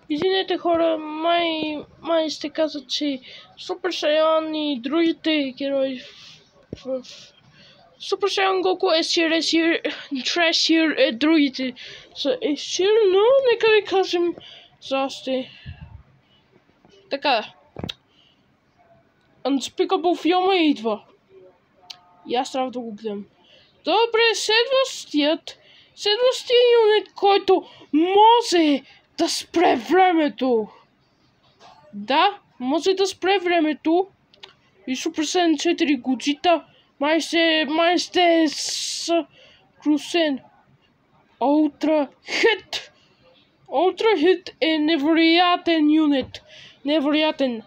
Извинете хора, май сте казат, че Супер Сайян и другите герои в Супер Сайян Гоку, S-Tier, Trash Tier, другите са S-Tier, но нека ви кажем за още. Така, Unspeakable филма идва. И аз трябва да го гледам. Добре, следващият юнит, който може да спре времето. Да, може да спре времето. И Супер Сайян 4 Годжита. Май сте с Крусен. Ултра Хит е невероятен юнит. Невероятен.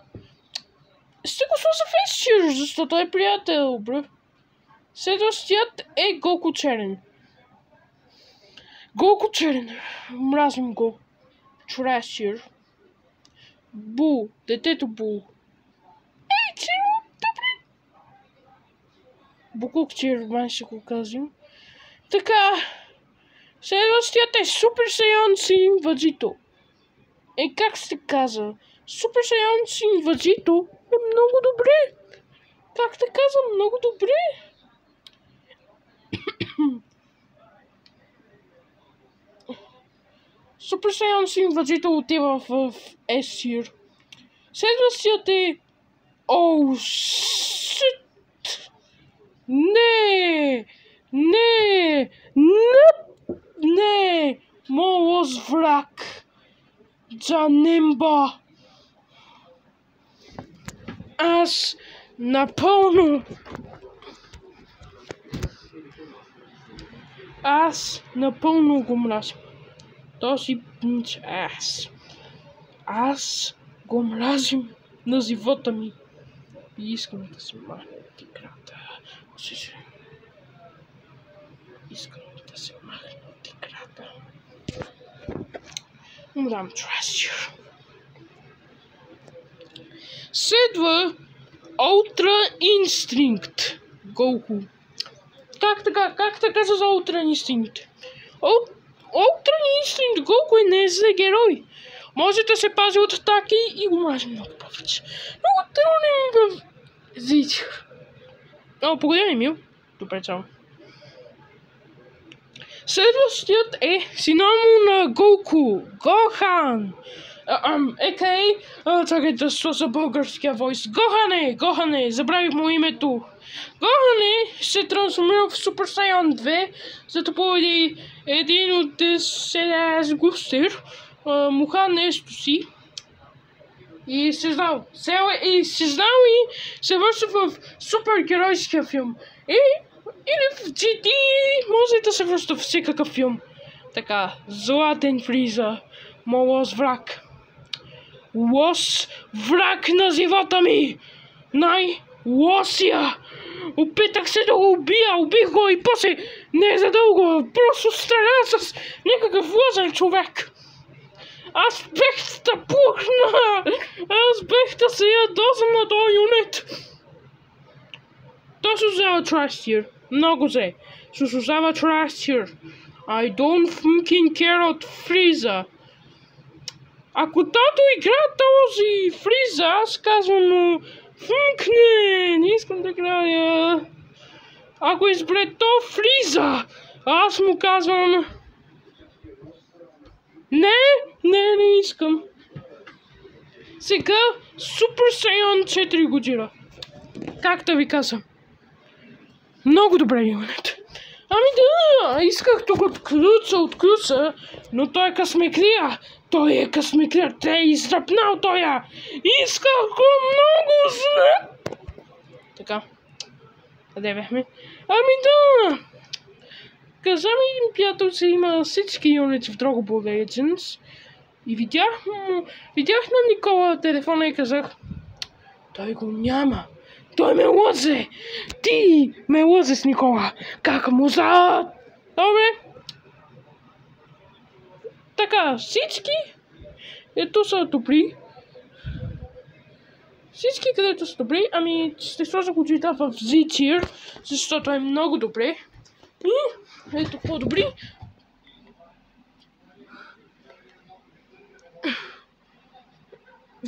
Ще го сложа в S-Tier, защото е приятел, бро. Следващият е Гоку Черен. Гоку Черен. Мразим го. Trash Tier. Бул. Детето Бул. Ей, Черен, добре. Букук Tier, май ще го казвам. Така. Следващият е Супер Сайян Син Ваджито. Как се каза? Супер Сайян Син Ваджито е много добре. Как те казвам? Много добре. Супер Сайян Син Ваджито отива в S-Tier. Следващият е... Оу, шит! Не! Молос враг! Джанемба! Аз напълно го мразим. Този пинч аз го мразим на живота ми. И искам да се махна от играта. Искам да се махна от играта. Умрам Trash Tier. Следва Ultra Instinct Гоку. Как така за Ultra Instinct? Ultra Instinct Гоку не е за герой. Може да се пази от атаки и го мразим много повече. Много трудно в зитих. Погоди, Мил. Добре, чао. Следващият е синоним на Гоку. Гохан. Чакай да сложа българския войс. Гохане, забравих му името. Гохане се трансформира в Супер Сайян 2, за да победи един от 10 густер, муха нещо си. И се знал. И се върши в супергеройския филм. Или в GT може да се връща в всякакъв филм. Така, Златен Фриза, Молос враг. Лос враг на живота ми! Най-лосия! Опитах се да го убих го и после не задълго, просто стреля с някакъв лозен човек. Аз бех да пухна! Аз бех да се ядосам на този юнит! То се взява Trash Tier. Много се. Заслужава Trash Tier. I don't fucking care от Фриза. Ако тато игра този Фриза, аз казвам, но не искам да играя. Ако избере то Фриза, аз му казвам не искам. Сега Супер Сайян 4 Годжира. Как да ви казвам? Много добре юнит. Да, исках тук от ключа, но той е късмеклия. Те е издръпнал тоя. Исках го много зле. Така. Къде бяхме? Да. Каза ми един приятел, че има всички юнити в Dragon Ball Legends. И видях на Никола телефона и казах, той го няма. Той ме лъже! Ти ме лъжеш, Никола! Как му за... Добре. Така, всички... Ето са добри. Всички където са добри, ще сложа Годжита в Z-Tier, защото е много добре. И ето по-добри.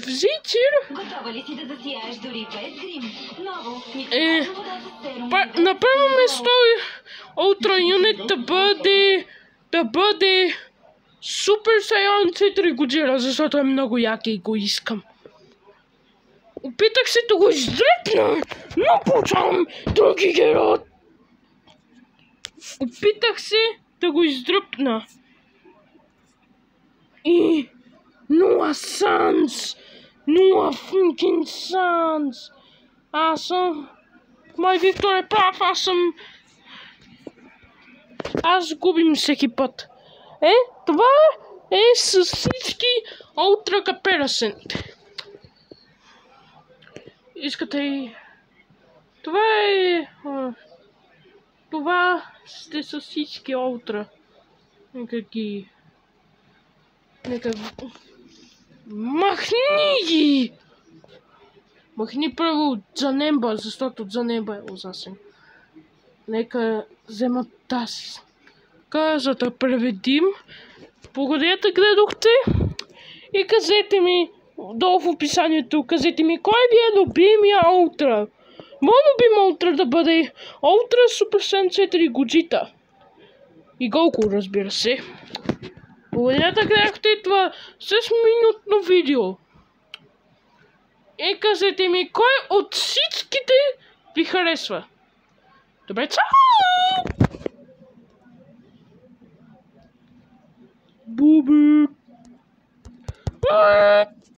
Визитир. Готова ли си да засияеш дори без грим? Ново. На първо место Ultra Unit да бъде Super Saiyan 4 Gojira, защото е много як и го искам. Опитах се да го издръпна, но получавам други герой. Опитах се да го издръпна. И нула санс. Нула финкин санс. Аз съм... Мой Виктор е прав, аз губим всеки път. Това е с всички Ultra Caparison. Искате и... Това сте с всички Ultra. Нека... Махни ги! Махни първо Джанемба, защото Джанемба е ужасен. Нека вземат тази. За да преведим. Благодаря, да гледахте. И кажете ми долу в описанието, кажете ми кой ви е любимия Ultra. Моят любим Ultra да бъде Ultra Super Saiyan 4 Gogeta. И Goku, разбира се. Благодаря, да гледахте това 6-минутно видео. И кажете ми кой от всичките ви харесва. Добре, чао! Буби!